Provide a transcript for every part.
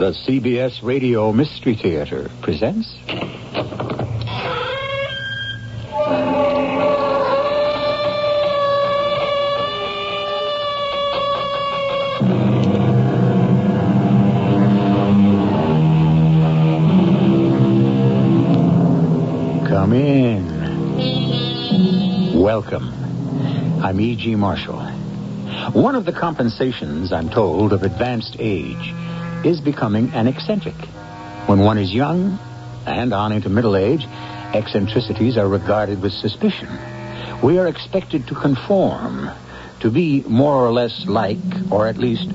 The CBS Radio Mystery Theater presents... Come in. Welcome. I'm E.G. Marshall. One of the compensations, I'm told, of advanced age is becoming an eccentric. When one is young and on into middle age, eccentricities are regarded with suspicion. We are expected to conform, to be more or less like, or at least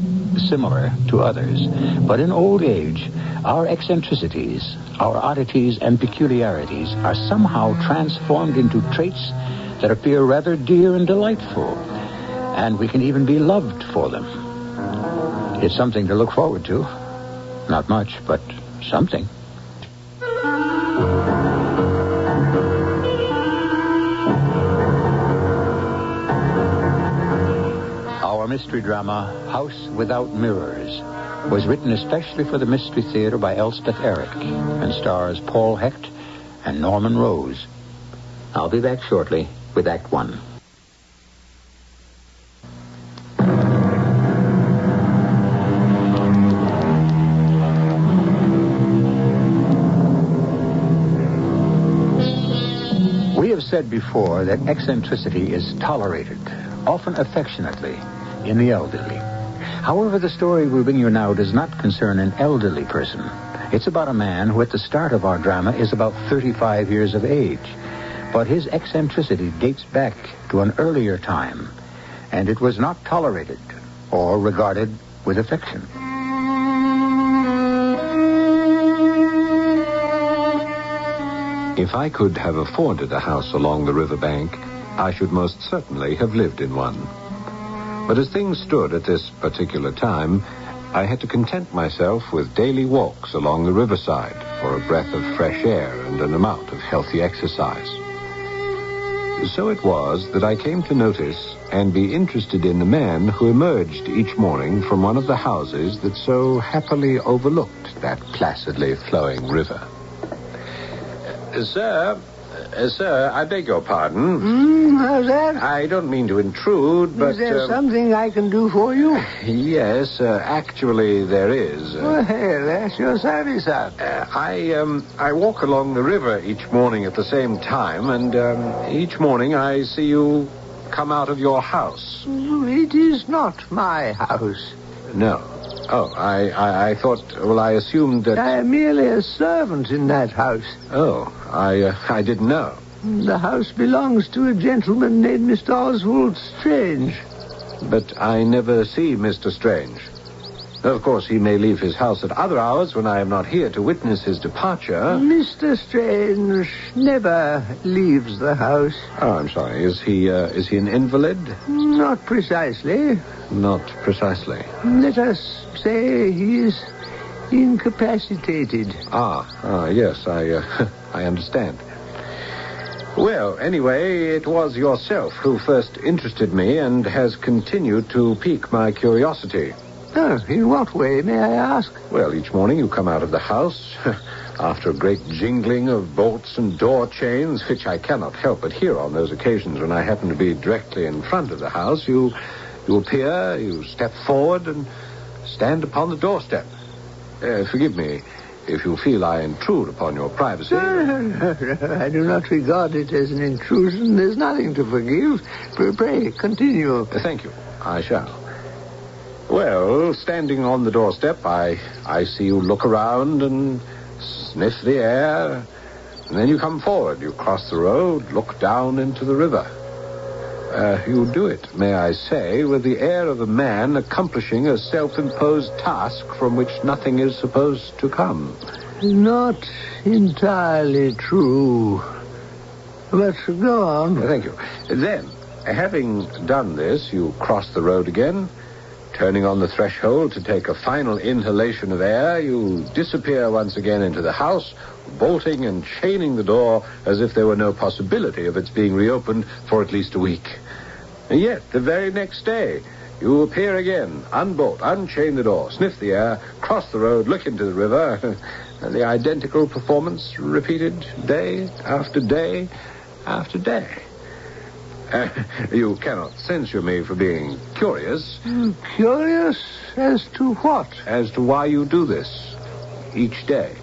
similar to others. But in old age, our eccentricities, our oddities and peculiarities are somehow transformed into traits that appear rather dear and delightful, and we can even be loved for them. It's something to look forward to. Not much, but something. Our mystery drama, House Without Mirrors, was written especially for the Mystery Theater by Elspeth Eric and stars Paul Hecht and Norman Rose. I'll be back shortly with Act One. We have said before that eccentricity is tolerated, often affectionately, in the elderly. However, the story we bring you now does not concern an elderly person. It's about a man who at the start of our drama is about 35 years of age. But his eccentricity dates back to an earlier time, and it was not tolerated or regarded with affection. If I could have afforded a house along the riverbank, I should most certainly have lived in one. But as things stood at this particular time, I had to content myself with daily walks along the riverside for a breath of fresh air and an amount of healthy exercise. So it was that I came to notice and be interested in the man who emerged each morning from one of the houses that so happily overlooked that placidly flowing river. Sir, I beg your pardon. How's that? I don't mean to intrude, but... Is there something I can do for you? Yes, actually there is. Well, that's your service, sir. I walk along the river each morning at the same time, and each morning I see you come out of your house. It is not my house. No. Oh, I thought, well, I assumed that... I am merely a servant in that house. Oh, I didn't know. The house belongs to a gentleman named Mr. Oswald Strange. But I never see Mr. Strange. Of course, he may leave his house at other hours when I am not here to witness his departure. Mr. Strange never leaves the house. Oh, I'm sorry. Is he an invalid? Not precisely. Not precisely. Let us say he is incapacitated. Yes, I understand. Well, anyway, it was yourself who first interested me and has continued to pique my curiosity. Oh, in what way, may I ask? Well, each morning you come out of the house after a great jingling of bolts and door chains, which I cannot help but hear on those occasions when I happen to be directly in front of the house. You appear, you step forward and stand upon the doorstep. Forgive me if you feel I intrude upon your privacy. I do not regard it as an intrusion. There's nothing to forgive. Pray, continue. Thank you. I shall. Well, standing on the doorstep, I see you look around and sniff the air. And then you come forward. You cross the road, look down into the river. You do it, may I say, with the air of a man accomplishing a self-imposed task from which nothing is supposed to come. Not entirely true. But go on. Thank you. Then, having done this, you cross the road again. Turning on the threshold to take a final inhalation of air, you disappear once again into the house, bolting and chaining the door as if there were no possibility of its being reopened for at least a week. And yet, the very next day, you appear again, unbolt, unchain the door, sniff the air, cross the road, look into the river, and the identical performance repeated day after day after day. You cannot censure me for being curious. Curious as to what? As to why you do this each day.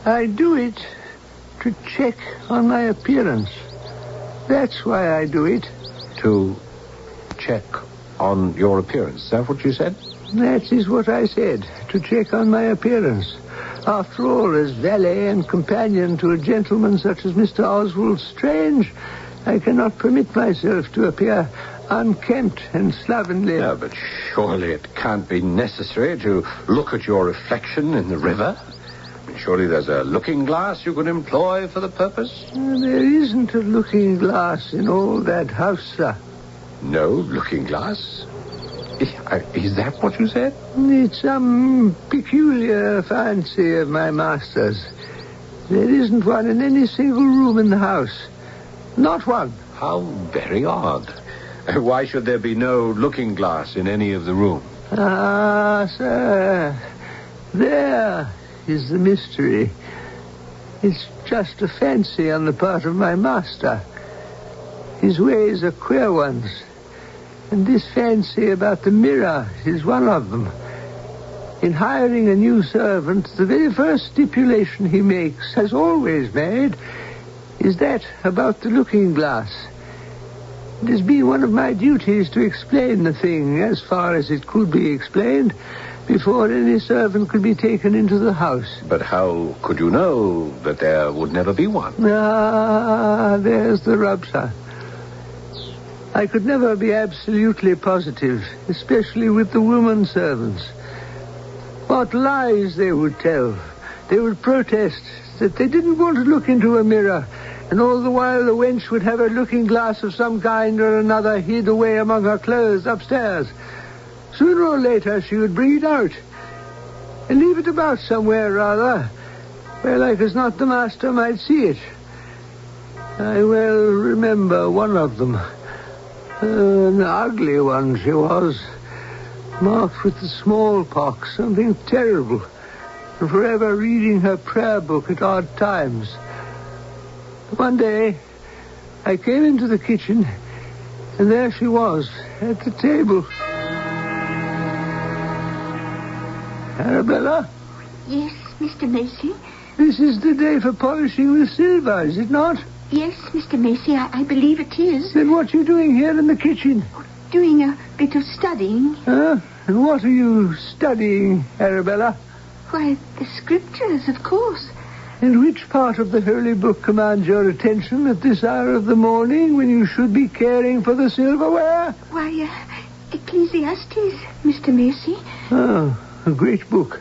I do it to check on my appearance. That's why I do it. To check on your appearance. Is that what you said? That is what I said, to check on my appearance. After all, as valet and companion to a gentleman such as Mr. Oswald Strange, I cannot permit myself to appear unkempt and slovenly. No, but surely it can't be necessary to look at your reflection in the river. Surely there's a looking glass you could employ for the purpose? There isn't a looking glass in all that house, sir. No looking glass? Is that what you said? It's some peculiar fancy of my master's. There isn't one in any single room in the house. Not one. How very odd. Why should there be no looking glass in any of the rooms? Ah, sir. There is the mystery. It's just a fancy on the part of my master. His ways are queer ones. And this fancy about the mirror is one of them. In hiring a new servant, the very first stipulation he makes, has always made, is that about the looking glass. It has been one of my duties to explain the thing as far as it could be explained before any servant could be taken into the house. But how could you know that there would never be one? Ah, there's the rub, sir. I could never be absolutely positive, especially with the woman servants. What lies they would tell. They would protest that they didn't want to look into a mirror, and all the while the wench would have her looking glass of some kind or another hid away among her clothes upstairs. Sooner or later she would bring it out, and leave it about somewhere rather, where like as not the master might see it. I well remember one of them. An ugly one she was, marked with the smallpox, something terrible, and forever reading her prayer book at odd times. One day, I came into the kitchen, and there she was, at the table. Arabella? Yes, Mr. Macy? This is the day for polishing the silver, is it not? Yes, Mr. Macy, I believe it is. Then what are you doing here in the kitchen? Doing a bit of studying. Huh? And what are you studying, Arabella? Why, the scriptures, of course. And which part of the Holy Book commands your attention at this hour of the morning when you should be caring for the silverware? Why, Ecclesiastes, Mr. Macy. Oh, a great book.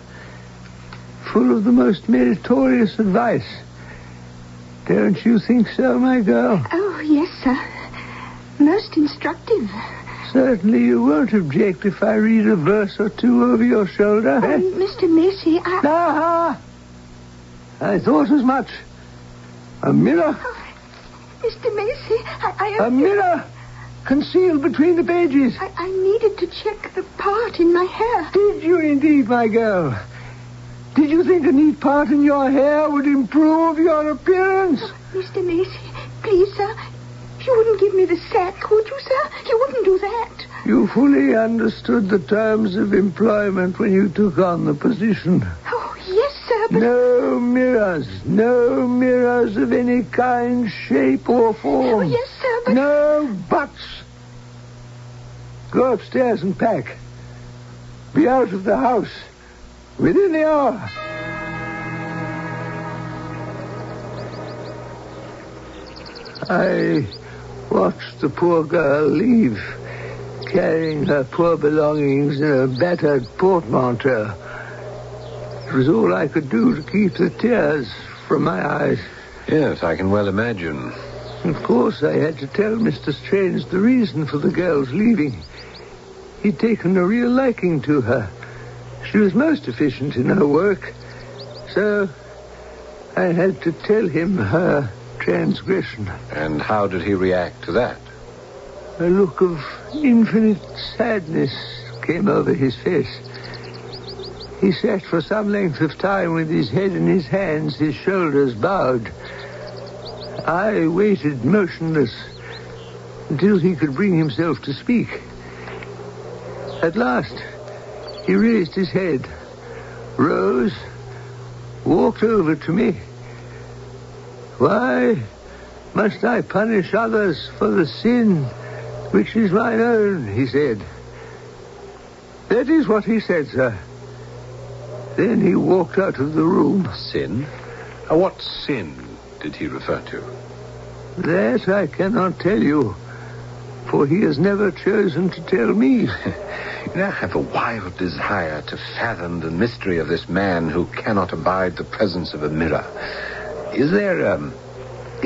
Full of the most meritorious advice. Don't you think so, my girl? Oh, yes, sir. Most instructive. Certainly you won't object if I read a verse or two over your shoulder. Oh, Mr. Macy, Ah! I thought as much. A mirror? Oh, Mr. Macy, A mirror concealed between the pages. I needed to check the part in my hair. Did you indeed, my girl? Did you think a neat part in your hair would improve your appearance? Oh, Mr. Macy, please, sir, you wouldn't give me the sack, would you, sir? You wouldn't do that. You fully understood the terms of employment when you took on the position. Oh, yes, sir, but... No mirrors of any kind, shape, or form. Oh, yes, sir, but... No buts. Go upstairs and pack. Be out of the house within the hour. I watched the poor girl leave, carrying her poor belongings in a battered portmanteau. It was all I could do to keep the tears from my eyes. Yes, I can well imagine. Of course, I had to tell Mr. Strange the reason for the girl's leaving. He'd taken a real liking to her. She was most efficient in her work. So I had to tell him her transgression. And how did he react to that? A look of infinite sadness came over his face. He sat for some length of time with his head in his hands, his shoulders bowed. I waited motionless until he could bring himself to speak. At last, he raised his head, rose, walked over to me. "Why must I punish others for the sin which is mine own?" he said. That is what he said, sir. Then he walked out of the room. Sin? What sin did he refer to? That I cannot tell you, for he has never chosen to tell me. I have a wild desire to fathom the mystery of this man who cannot abide the presence of a mirror. Is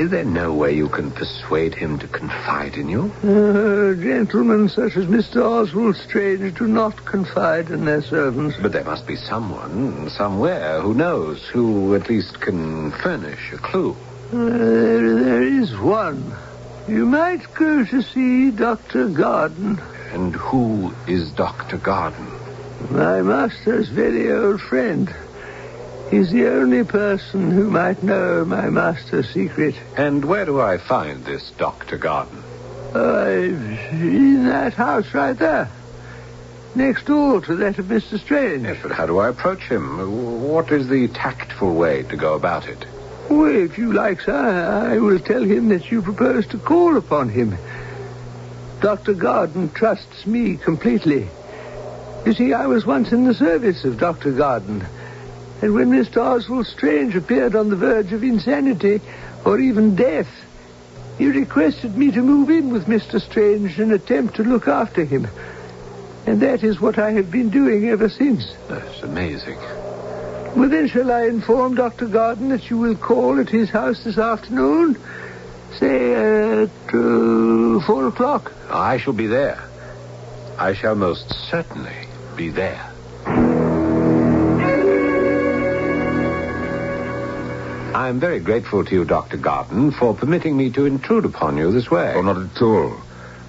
there no way you can persuade him to confide in you? Gentlemen such as Mr. Oswald Strange do not confide in their servants. But there must be someone, somewhere, who knows, who at least can furnish a clue. There is one. You might go to see Dr. Garden. And who is Dr. Garden? My master's very old friend. He's the only person who might know my master's secret. And where do I find this Dr. Garden? In that house right there. Next door to that of Mr. Strange. Yes, but how do I approach him? What is the tactful way to go about it? Well, if you like, sir, I will tell him that you propose to call upon him. Dr. Garden trusts me completely. You see, I was once in the service of Dr. Garden. And when Mr. Oswald Strange appeared on the verge of insanity, or even death, he requested me to move in with Mr. Strange and attempt to look after him. And that is what I have been doing ever since. That's amazing. Well, then shall I inform Dr. Garden that you will call at his house this afternoon? Say at 4 o'clock. I shall be there. I shall most certainly be there. I'm very grateful to you, Dr. Garden, for permitting me to intrude upon you this way. Oh, not at all.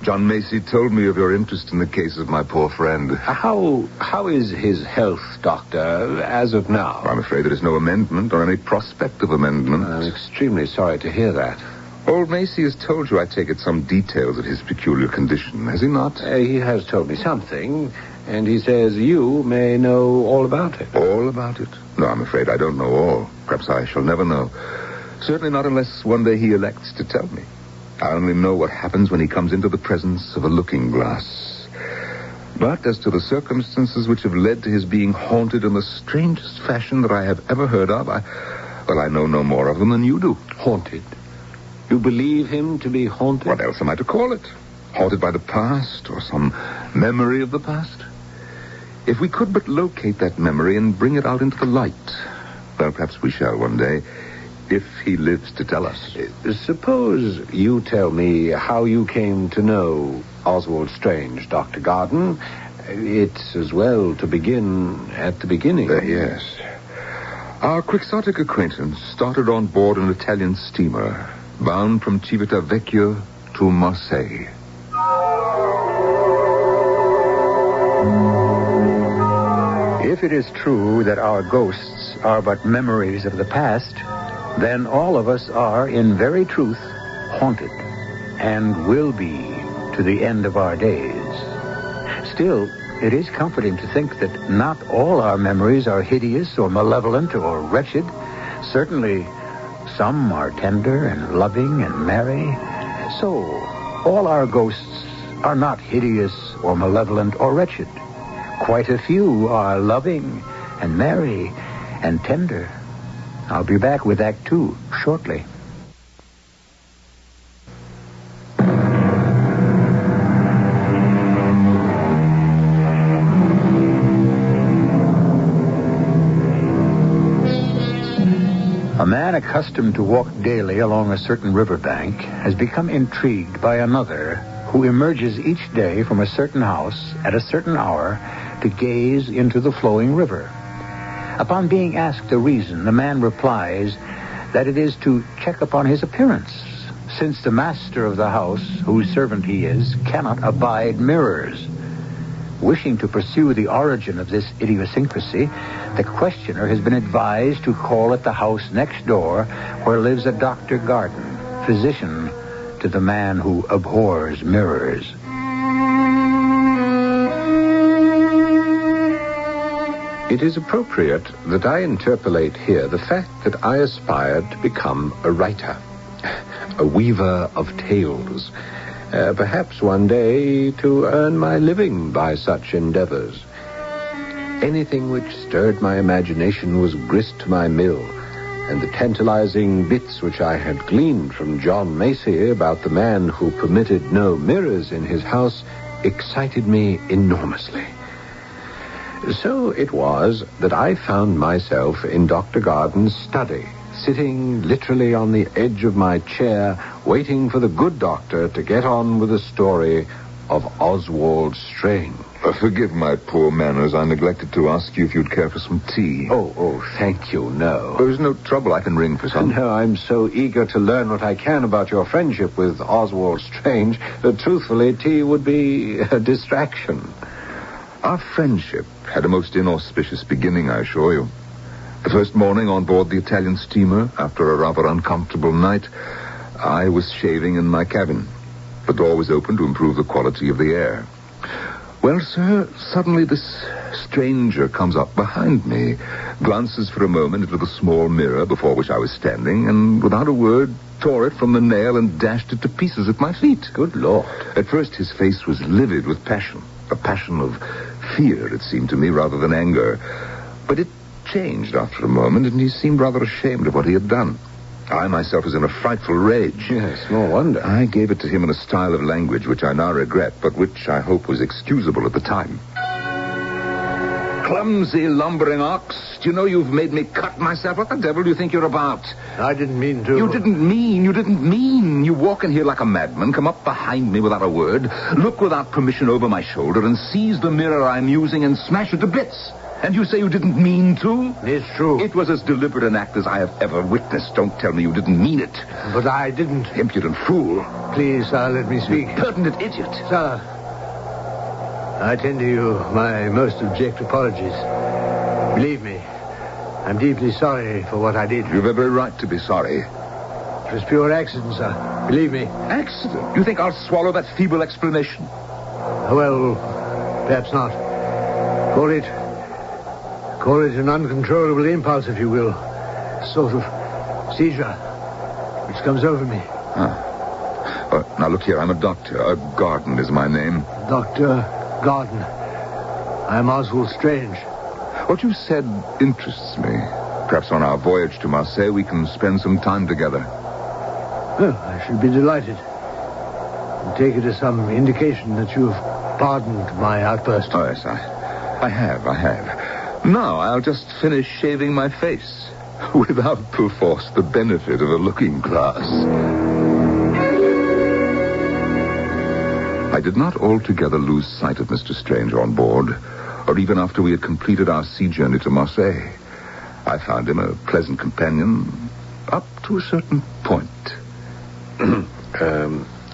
John Macy told me of your interest in the case of my poor friend. How is his health, Doctor, as of now? I'm afraid there is no amendment or any prospect of amendment. I'm extremely sorry to hear that. Old Macy has told you, I take it, some details of his peculiar condition, has he not? He has told me something, and he says you may know all about it. All about it? No, I'm afraid I don't know all. Perhaps I shall never know. Certainly not unless one day he elects to tell me. I only know what happens when he comes into the presence of a looking glass. But as to the circumstances which have led to his being haunted in the strangest fashion that I have ever heard of, I know no more of them than you do. Haunted? You believe him to be haunted? What else am I to call it? Haunted by the past or some memory of the past? If we could but locate that memory and bring it out into the light, well, perhaps we shall one day, if he lives to tell us. Suppose you tell me how you came to know Oswald Strange, Dr. Garden. It's as well to begin at the beginning. Yes. Our quixotic acquaintance started on board an Italian steamer, bound from Civitavecchia to Marseille. If it is true that our ghosts are but memories of the past, then all of us are, in very truth, haunted, and will be to the end of our days. Still, it is comforting to think that not all our memories are hideous or malevolent or wretched. Certainly, some are tender and loving and merry. So, all our ghosts are not hideous or malevolent or wretched. Quite a few are loving and merry and tender. I'll be back with Act 2 shortly. A man accustomed to walk daily along a certain riverbank has become intrigued by another who emerges each day from a certain house at a certain hour to gaze into the flowing river. Upon being asked the reason, the man replies that it is to check upon his appearance, since the master of the house, whose servant he is, cannot abide mirrors. Wishing to pursue the origin of this idiosyncrasy, the questioner has been advised to call at the house next door where lives a Dr. Garden, physician to the man who abhors mirrors. It is appropriate that I interpolate here the fact that I aspired to become a writer, a weaver of tales, perhaps one day to earn my living by such endeavors. Anything which stirred my imagination was grist to my mill, and the tantalizing bits which I had gleaned from John Macy about the man who permitted no mirrors in his house excited me enormously. So it was that I found myself in Dr. Garden's study, sitting literally on the edge of my chair, waiting for the good doctor to get on with the story of Oswald Strange. Forgive my poor manners. I neglected to ask you if you'd care for some tea. Oh, thank you, no. There's no trouble. I can ring for some. No, I'm so eager to learn what I can about your friendship with Oswald Strange that, truthfully, tea would be a distraction. Our friendship had a most inauspicious beginning, I assure you. The first morning on board the Italian steamer, after a rather uncomfortable night, I was shaving in my cabin. The door was open to improve the quality of the air. Well, sir, suddenly this stranger comes up behind me, glances for a moment into the small mirror before which I was standing, and without a word tore it from the nail and dashed it to pieces at my feet. Good Lord. At first his face was livid with passion, a passion of fear, it seemed to me, rather than anger. But it changed after a moment, and he seemed rather ashamed of what he had done. I myself was in a frightful rage. Yes, no wonder. I gave it to him in a style of language which I now regret, but which I hope was excusable at the time. Clumsy, lumbering ox. Do you know you've made me cut myself? What the devil do you think you're about? I didn't mean to. You didn't mean. You walk in here like a madman, come up behind me without a word, look without permission over my shoulder, and seize the mirror I'm using and smash it to bits. And you say you didn't mean to? It's true. It was as deliberate an act as I have ever witnessed. Don't tell me you didn't mean it. But I didn't. Impudent fool. Please, sir, let me speak. Pertinent idiot. Sir, I tender you my most abject apologies. Believe me, I'm deeply sorry for what I did. You've every right to be sorry. It was pure accident, sir. Believe me. Accident? You think I'll swallow that feeble explanation? Well, perhaps not. Call it an uncontrollable impulse, if you will. A sort of seizure which comes over me. Now, look here, I'm a doctor. Garden is my name. Dr. Garden. I'm Oswald Strange. What you said interests me. Perhaps on our voyage to Marseille we can spend some time together. Oh, I should be delighted. And take it as some indication that you have pardoned my outburst. Oh, yes, I have. Now I'll just finish shaving my face without, perforce, the benefit of a looking glass. I did not altogether lose sight of Mr. Strange on board, or even after we had completed our sea journey to Marseille. I found him a pleasant companion up to a certain point.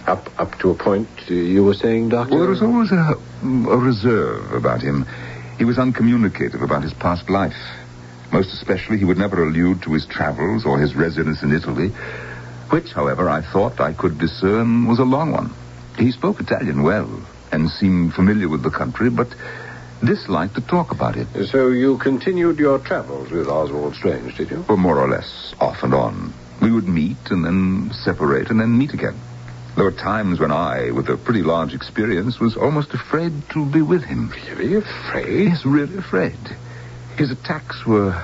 Up to a point, you were saying, Doctor? Well, there was always a reserve about him. He was uncommunicative about his past life. Most especially, he would never allude to his travels or his residence in Italy, which, however, I thought I could discern was a long one. He spoke Italian well and seemed familiar with the country, but disliked to talk about it. So you continued your travels with Oswald Strange, did you? Well, more or less, off and on. We would meet and then separate and then meet again. There were times when I, with a pretty large experience, was almost afraid to be with him. Really afraid? Yes, really afraid. His attacks were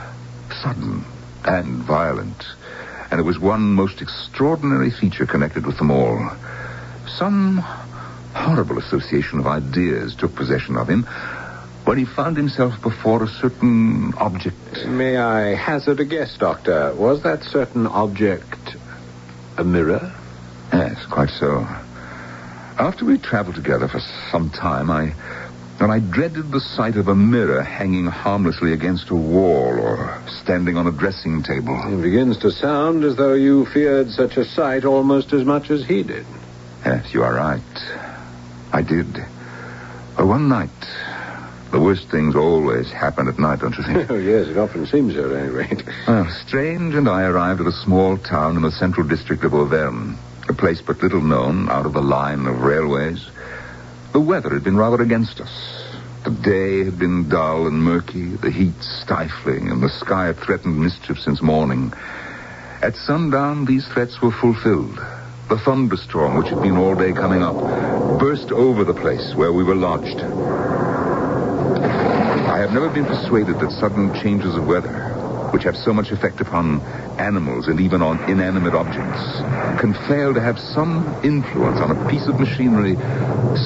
sudden and violent, and it was one most extraordinary feature connected with them all. Some horrible association of ideas took possession of him when he found himself before a certain object. May I hazard a guess, Doctor? Was that certain object a mirror? Yes, quite so. After we traveled together for some time, I dreaded the sight of a mirror hanging harmlessly against a wall or standing on a dressing table. It begins to sound as though you feared such a sight almost as much as he did. Yes, you are right. I did. One night, The worst things always happen at night, don't you think? Oh, yes, it often seems so, at any rate. Well, Strange and I arrived at a small town in the central district of Auvergne, a place but little known, out of the line of railways. The weather had been rather against us. The day had been dull and murky, the heat stifling, and the sky had threatened mischief since morning. At sundown, these threats were fulfilled. The thunderstorm, which had been all day coming up, burst over the place where we were lodged. I have never been persuaded that sudden changes of weather, which have so much effect upon animals and even on inanimate objects, can fail to have some influence on a piece of machinery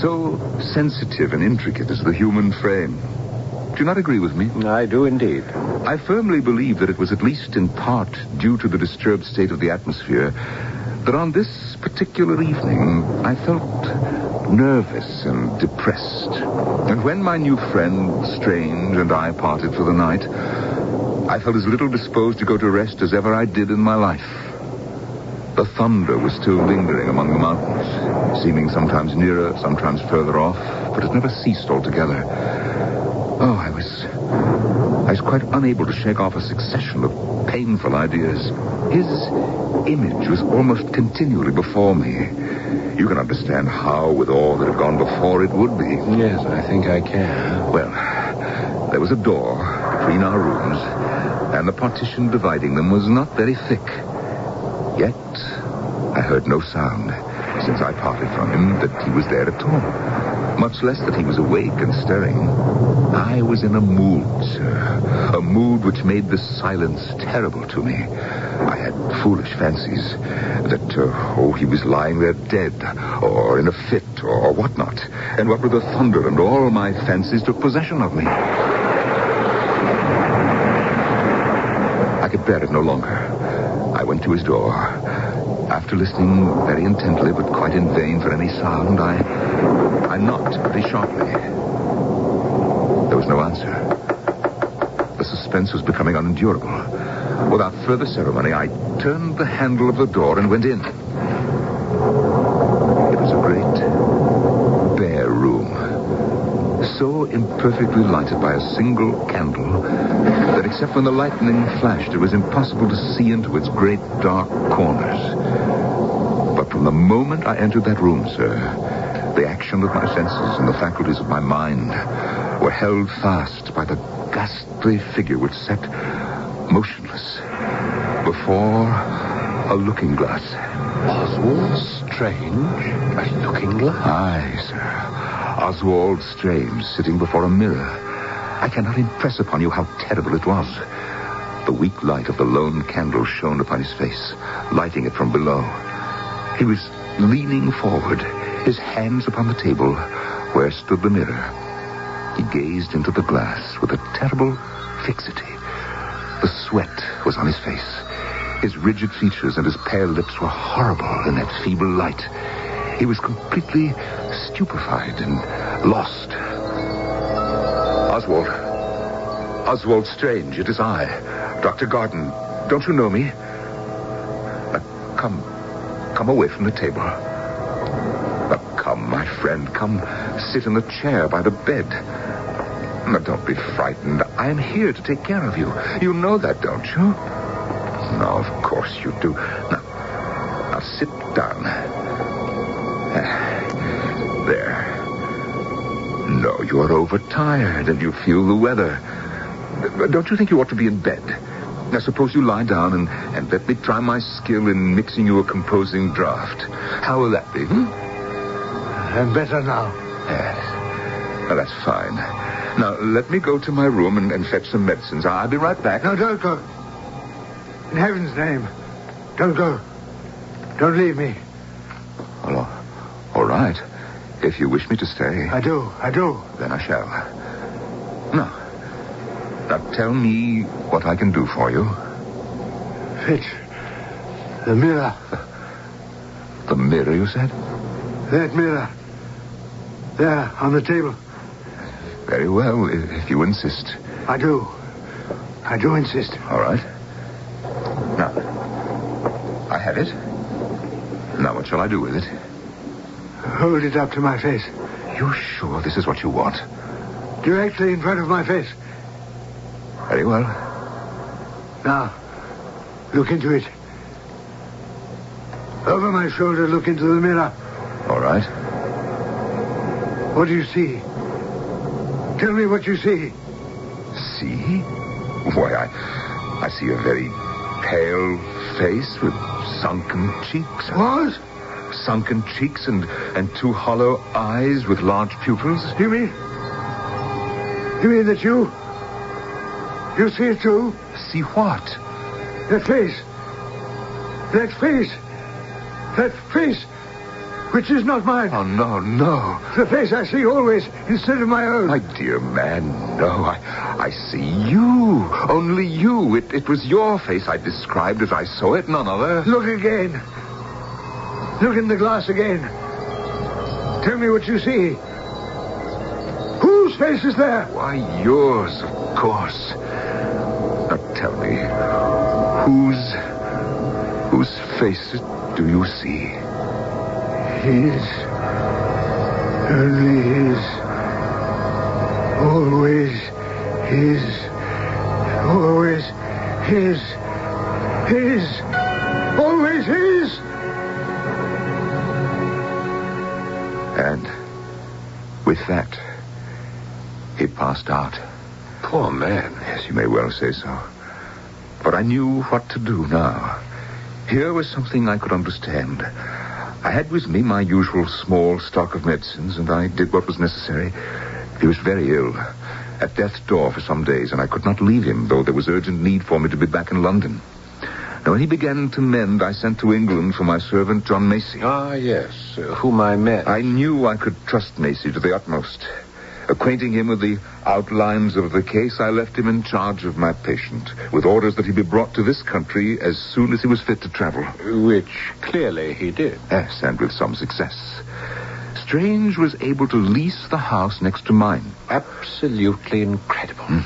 so sensitive and intricate as the human frame. Do you not agree with me? I do indeed. I firmly believe that it was at least in part due to the disturbed state of the atmosphere that on this particular evening I felt nervous and depressed. And when my new friend, Strange, and I parted for the night, I felt as little disposed to go to rest as ever I did in my life. The thunder was still lingering among the mountains, seeming sometimes nearer, sometimes further off, but it never ceased altogether. Oh, I was quite unable to shake off a succession of painful ideas. His image was almost continually before me. You can understand how, with all that had gone before, it would be. Yes, I think I can. Well, there was a door between our rooms, and the partition dividing them was not very thick. Yet, I heard no sound, since I parted from him, that he was there at all. Much less that he was awake and stirring. I was in a mood, sir. A mood which made the silence terrible to me. I had foolish fancies that, he was lying there dead, or in a fit, or whatnot. And what with the thunder and all my fancies took possession of me. I could bear it no longer. I went to his door. After listening very intently, but quite in vain for any sound, I knocked pretty sharply. There was no answer. The suspense was becoming unendurable. Without further ceremony, I turned the handle of the door and went in. It was a great, bare room, so imperfectly lighted by a single candle that except when the lightning flashed, it was impossible to see into its great dark corners. But from the moment I entered that room, sir, the action of my senses and the faculties of my mind were held fast by the ghastly figure which sat motionless before a looking glass. Oswald Strange? A looking glass? Aye, sir. Oswald Strange sitting before a mirror. I cannot impress upon you how terrible it was. The weak light of the lone candle shone upon his face, lighting it from below. He was leaning forward, his hands upon the table where stood the mirror. He gazed into the glass with a terrible fixity. The sweat was on his face. His rigid features and his pale lips were horrible in that feeble light. He was completely stupefied and lost. Oswald Strange, it is I, Dr. Garden. Don't you know me? Come away from the table. Come, my friend, come sit in the chair by the bed. Now, don't be frightened. I am here to take care of you. You know that, don't you? No, of course you do. Now sit down. There. No, you are overtired and you feel the weather. Don't you think you ought to be in bed? Now, suppose you lie down and let me try my skill in mixing you a composing draught. How will that be, I'm better now. Yes. Now, that's fine. Now, let me go to my room and fetch some medicines. I'll be right back. No, don't go. In heaven's name, don't go. Don't leave me. Well, all right. If you wish me to stay. I do. Then I shall. Now, tell me what I can do for you. Fetch the mirror. The mirror, you said? That mirror. There, on the table. Very well, if you insist. I do insist. All right. Now, I have it. Now, what shall I do with it? Hold it up to my face. You're sure this is what you want? Directly in front of my face. Very well. Now, look into it. Over my shoulder, look into the mirror. All right. What do you see? Tell me what you see. See? Why, I see a very pale face with sunken cheeks. What? Sunken cheeks and two hollow eyes with large pupils. You mean that you see it too? See what? That face. That face, which is not mine. Oh, no. The face I see always instead of my own. My dear man, no. I see you. Only you. It was your face I described as I saw it, none other. Look again. Look in the glass again. Tell me what you see. Whose face is there? Why, yours, of course. Now tell me, whose face do you see? His. Only his. Always his. Always his. His. Always his. And with that, he passed out. Poor man. Yes, you may well say so. But I knew what to do now. Here was something I could understand. I had with me my usual small stock of medicines, and I did what was necessary. He was very ill, at death's door for some days, and I could not leave him, though there was urgent need for me to be back in London. Now, when he began to mend, I sent to England for my servant, John Macy. Ah, yes, whom I met. I knew I could trust Macy to the utmost. Acquainting him with the outlines of the case, I left him in charge of my patient, with orders that he be brought to this country as soon as he was fit to travel. Which clearly he did. Yes, and with some success. Strange was able to lease the house next to mine. Absolutely incredible.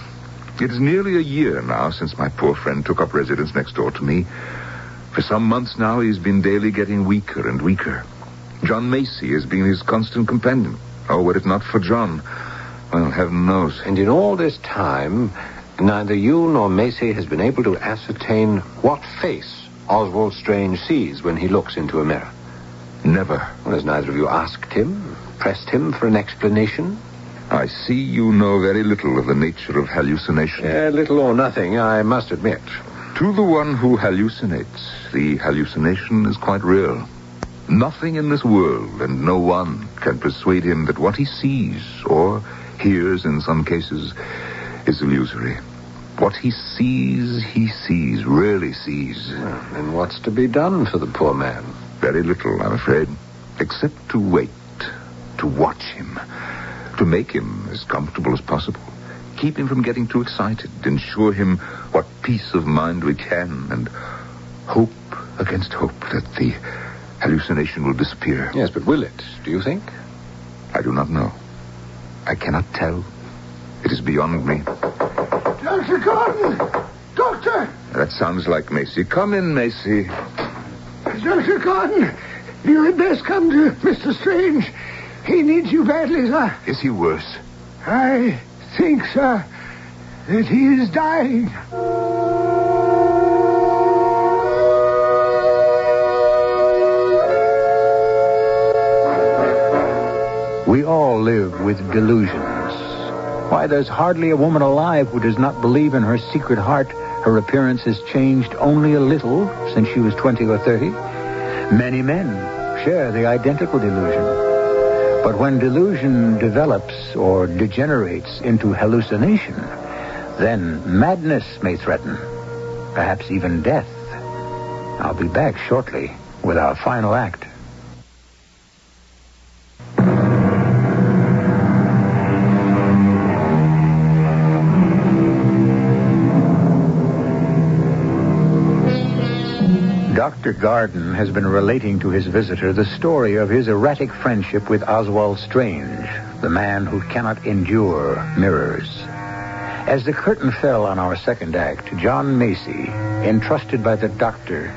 It is nearly a year now since my poor friend took up residence next door to me. For some months now, he's been daily getting weaker and weaker. John Macy has been his constant companion. Oh, were it not for John, well, heaven knows. And in all this time, neither you nor Macy has been able to ascertain what face Oswald Strange sees when he looks into a mirror. Never. Well, has neither of you asked him, pressed him for an explanation? I see you know very little of the nature of hallucination. Little or nothing, I must admit. To the one who hallucinates, the hallucination is quite real. Nothing in this world and no one can persuade him that what he sees, or hears in some cases, is illusory. What he sees, really sees. Well, then what's to be done for the poor man? Very little, I'm afraid, except to wait, to watch him, to make him as comfortable as possible, keep him from getting too excited, ensure him what peace of mind we can, and hope against hope that the hallucination will disappear. Yes, but will it, do you think? I do not know. I cannot tell. It is beyond me. Dr. Gordon! Doctor! That sounds like Macy. Come in, Macy. Dr. Gordon, you had best come to Mr. Strange. He needs you badly, sir. Is he worse? I think, sir, that he is dying. We all live with delusions. Why, there's hardly a woman alive who does not believe in her secret heart her appearance has changed only a little since she was 20 or 30. Many men share the identical delusion. But when delusion develops or degenerates into hallucination, then madness may threaten, perhaps even death. I'll be back shortly with our final act. Dr. Garden has been relating to his visitor the story of his erratic friendship with Oswald Strange, the man who cannot endure mirrors. As the curtain fell on our second act, John Macy, entrusted by the doctor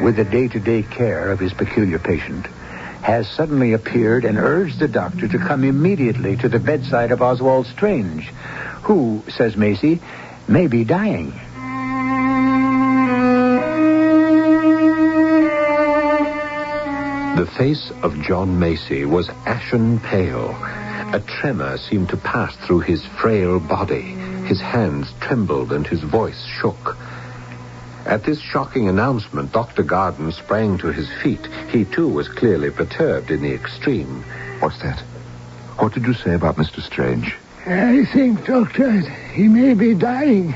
with the day-to-day care of his peculiar patient, has suddenly appeared and urged the doctor to come immediately to the bedside of Oswald Strange, who, says Macy, may be dying. The face of John Macy was ashen pale. A tremor seemed to pass through his frail body. His hands trembled and his voice shook. At this shocking announcement, Dr. Garden sprang to his feet. He, too, was clearly perturbed in the extreme. What's that? What did you say about Mr. Strange? I think, Doctor, he may be dying.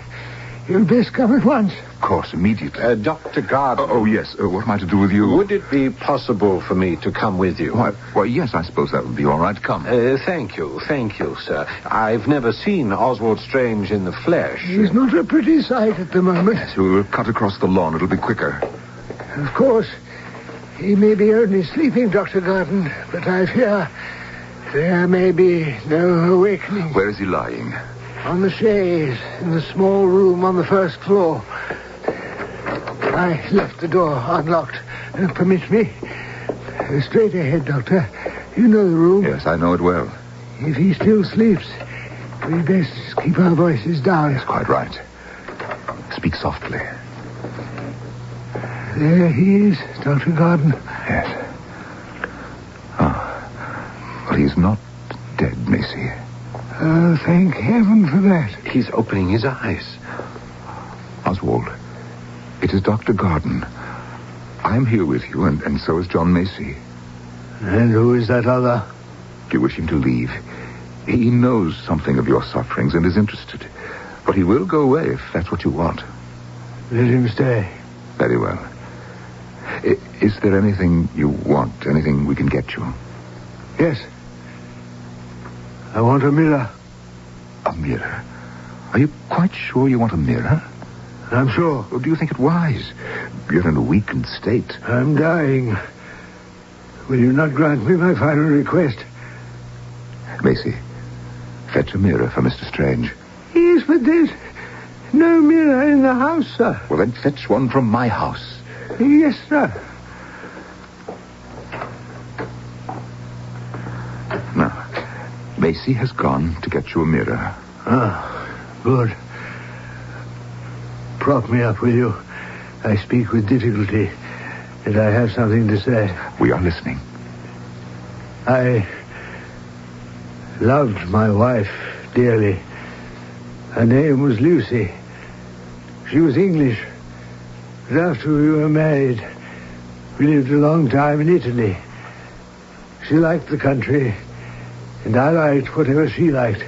You'd best come at once. Of course, immediately. Dr. Garden. Oh, yes. What am I to do with you? Would it be possible for me to come with you? Why, yes, I suppose that would be all right. Come. Thank you, sir. I've never seen Oswald Strange in the flesh. He's not a pretty sight at the moment. Yes, we'll cut across the lawn. It'll be quicker. Of course, he may be only sleeping, Dr. Garden, but I fear there may be no awakening. Where is he lying? On the chaise, in the small room on the first floor. I left the door unlocked. Permit me. Straight ahead, Doctor. You know the room. Yes, I know it well. If he still sleeps, we'd best keep our voices down. Yes, quite right. Speak softly. There he is, Dr. Garden. Yes. Oh. Well, he's not dead, Macy. Oh, thank heaven for that. He's opening his eyes. Oswald, it is Dr. Garden. I'm here with you, and so is John Macy. And who is that other? Do you wish him to leave? He knows something of your sufferings and is interested. But he will go away if that's what you want. Let him stay. Very well. Is there anything you want? Anything we can get you? Yes. I want a mirror. A mirror? Are you quite sure you want a mirror? I'm sure. Or do you think it wise? You're in a weakened state. I'm dying. Will you not grant me my final request? Macy, fetch a mirror for Mr. Strange. Yes, but there's no mirror in the house, sir. Well, then fetch one from my house. Yes, sir. Now, Macy has gone to get you a mirror. Ah, good. Prop me up, will you? I speak with difficulty, and I have something to say. We are listening. I loved my wife dearly. Her name was Lucy. She was English. But after we were married, we lived a long time in Italy. She liked the country, and I liked whatever she liked.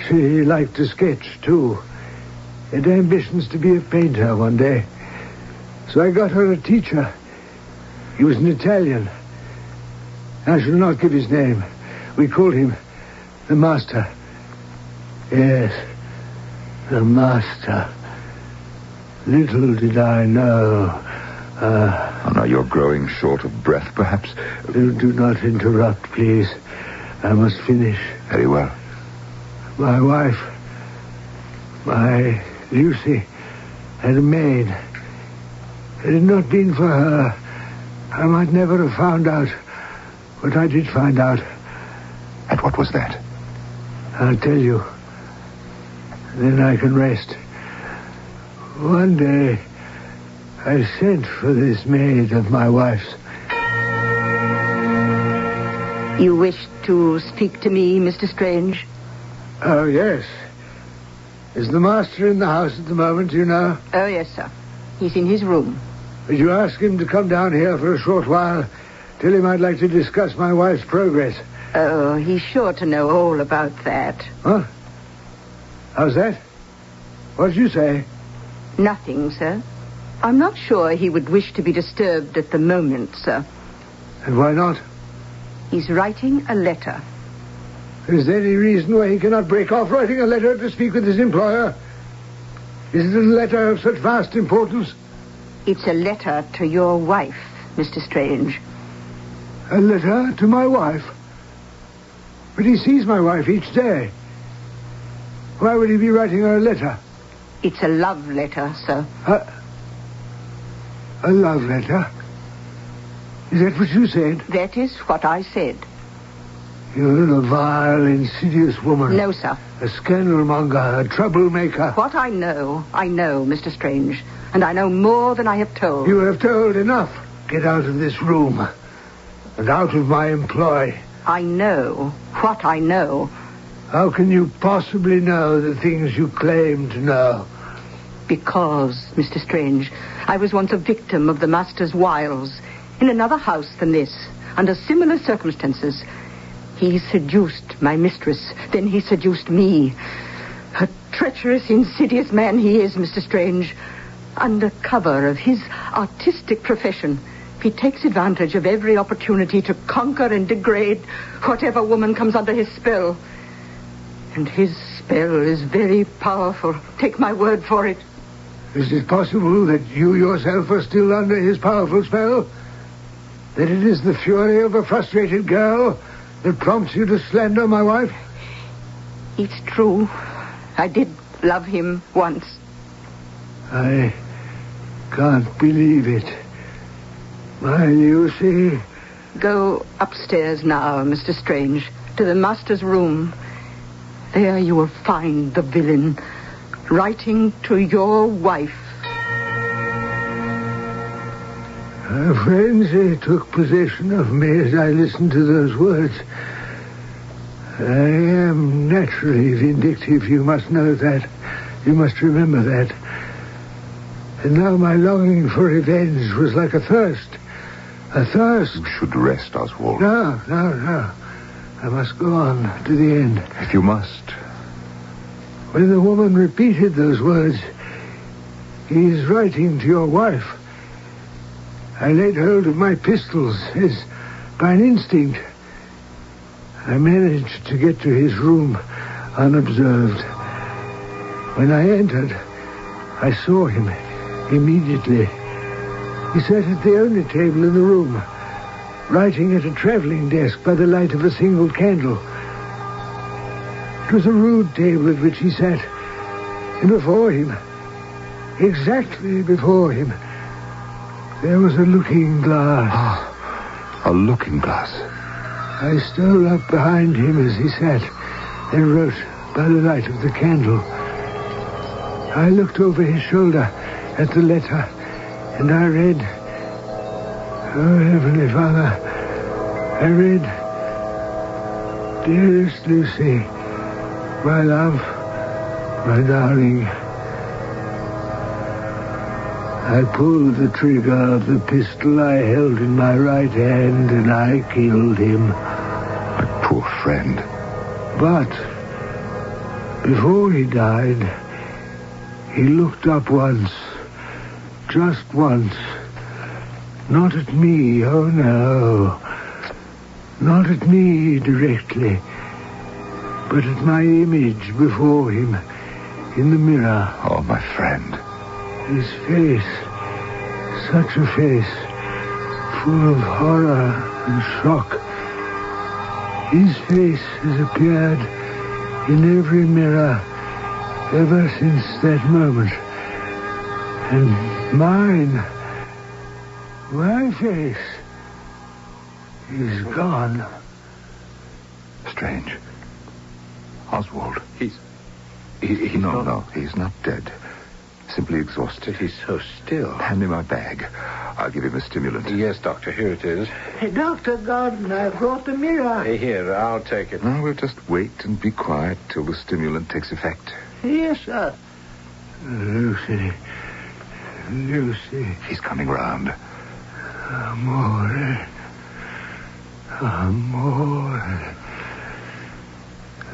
She liked to sketch, too. Had ambitions to be a painter one day. So I got her a teacher. He was an Italian. I shall not give his name. We called him the Master. Yes, the Master. Little did I know. Oh, now you're growing short of breath, perhaps. Do not interrupt, please. I must finish. Very well. My wife, my Lucy, had a maid. Had it not been for her, I might never have found out what I did find out. And what was that? I'll tell you. Then I can rest. One day, I sent for this maid of my wife's. You wish to speak to me, Mr. Strange? Oh, yes. Is the master in the house at the moment, do you know? Oh, yes, sir. He's in his room. Would you ask him to come down here for a short while? Tell him I'd like to discuss my wife's progress. Oh, he's sure to know all about that. Huh? How's that? What did you say? Nothing, sir. I'm not sure he would wish to be disturbed at the moment, sir. And why not? He's writing a letter. Is there any reason why he cannot break off writing a letter to speak with his employer? Is it a letter of such vast importance? It's a letter to your wife, Mr. Strange. A letter to my wife? But he sees my wife each day. Why would he be writing her a letter? It's a love letter, sir. A love letter? Is that what you said? That is what I said. You're a vile, insidious woman. No, sir. A scandalmonger, a troublemaker. What I know, Mr. Strange. And I know more than I have told. You have told enough. Get out of this room. And out of my employ. I know what I know. How can you possibly know the things you claim to know? Because, Mr. Strange, I was once a victim of the master's wiles. In another house than this, under similar circumstances. He seduced my mistress. Then he seduced me. A treacherous, insidious man he is, Mr. Strange. Under cover of his artistic profession, he takes advantage of every opportunity to conquer and degrade whatever woman comes under his spell. And his spell is very powerful. Take my word for it. Is it possible that you yourself are still under his powerful spell? That it is the fury of a frustrated girl that prompts you to slander my wife? It's true. I did love him once. I can't believe it. My Lucy. Go upstairs now, Mr. Strange, to the master's room. There you will find the villain writing to your wife. A frenzy took possession of me as I listened to those words. I am naturally vindictive, you must know that. You must remember that. And now my longing for revenge was like a thirst. A thirst. You should rest, Oswald. No. I must go on to the end. If you must. When the woman repeated those words, he is writing to your wife, I laid hold of my pistols as by an instinct. I managed to get to his room unobserved. When I entered, I saw him immediately. He sat at the only table in the room, writing at a traveling desk by the light of a single candle. It was a rude table at which he sat, and before him, exactly before him, there was a looking glass. A looking glass. I stole up behind him as he sat and wrote by the light of the candle. I looked over his shoulder at the letter, and I read, oh, Heavenly Father, I read, Dearest Lucy, my love, my darling. I pulled the trigger of the pistol I held in my right hand, and I killed him. My poor friend. But before he died, he looked up once, just once. Not at me, oh no. Not at me directly, but at my image before him in the mirror. Oh, my friend. His face, such a face, full of horror and shock. His face has appeared in every mirror ever since that moment. And my face is gone. Strange. Oswald. He's No, he's not dead. Simply exhausted. He's so still. Hand me my bag. I'll give him a stimulant. Yes, Doctor, here it is. Hey, Dr. Gordon, I brought the mirror. Hey, here, I'll take it. Now we'll just wait and be quiet till the stimulant takes effect. Yes, sir. Lucy. He's coming round. Amore.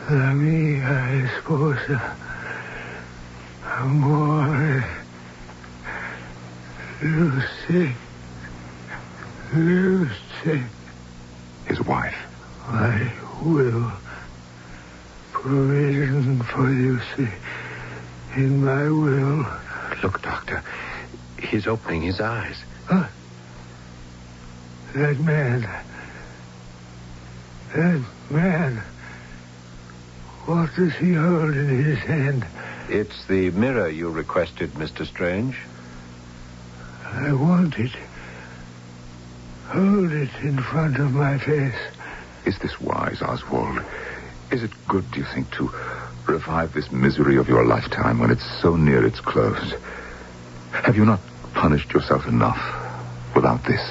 La mia esposa. Amore. Lucy. His wife. I will. Provision for Lucy in my will. Look, Doctor. He's opening his eyes. Huh? That man. What does he hold in his hand? It's the mirror you requested, Mr. Strange. I want it. Hold it in front of my face. Is this wise, Oswald? Is it good, do you think, to revive this misery of your lifetime when it's so near its close? Have you not punished yourself enough without this?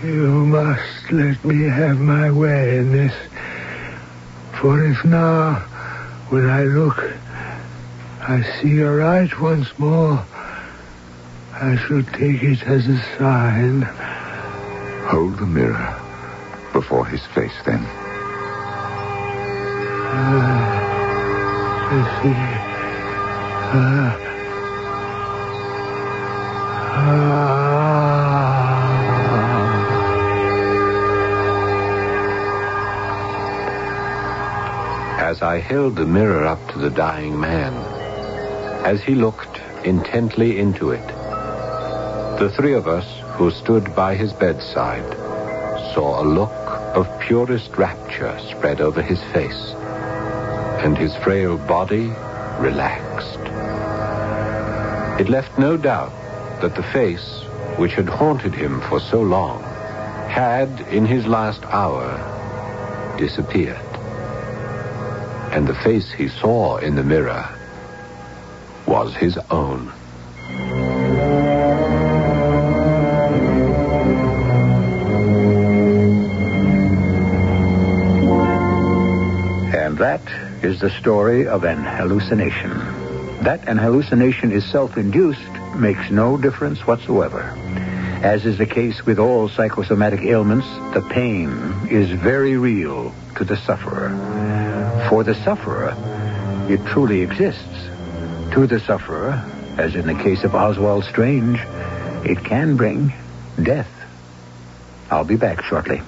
You must let me have my way in this. For if now, when I look, I see aright once more, I shall take it as a sign. Hold the mirror before his face, then. I see. As I held the mirror up to the dying man, as he looked intently into it, the three of us who stood by his bedside saw a look of purest rapture spread over his face, and his frail body relaxed. It left no doubt that the face, which had haunted him for so long, had, in his last hour, disappeared. And the face he saw in the mirror was his own. And that is the story of an hallucination. That an hallucination is self-induced makes no difference whatsoever. As is the case with all psychosomatic ailments, the pain is very real to the sufferer. For the sufferer, it truly exists. To the sufferer, as in the case of Oswald Strange, it can bring death. I'll be back shortly.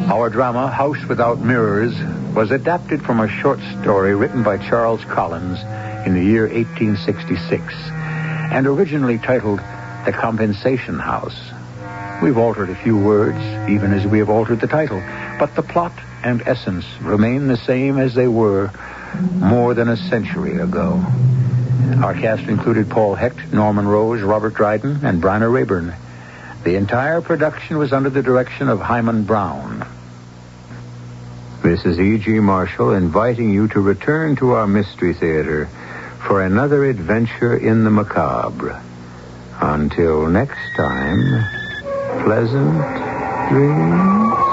Our drama, House Without Mirrors, was adapted from a short story written by Charles Collins in the year 1866, and originally titled The Compensation House. We've altered a few words, even as we have altered the title, but the plot and essence remain the same as they were more than a century ago. Our cast included Paul Hecht, Norman Rose, Robert Dryden, and Bryna Rayburn. The entire production was under the direction of Hyman Brown. This is E.G. Marshall inviting you to return to our Mystery Theater for another adventure in the macabre. Until next time, pleasant dreams.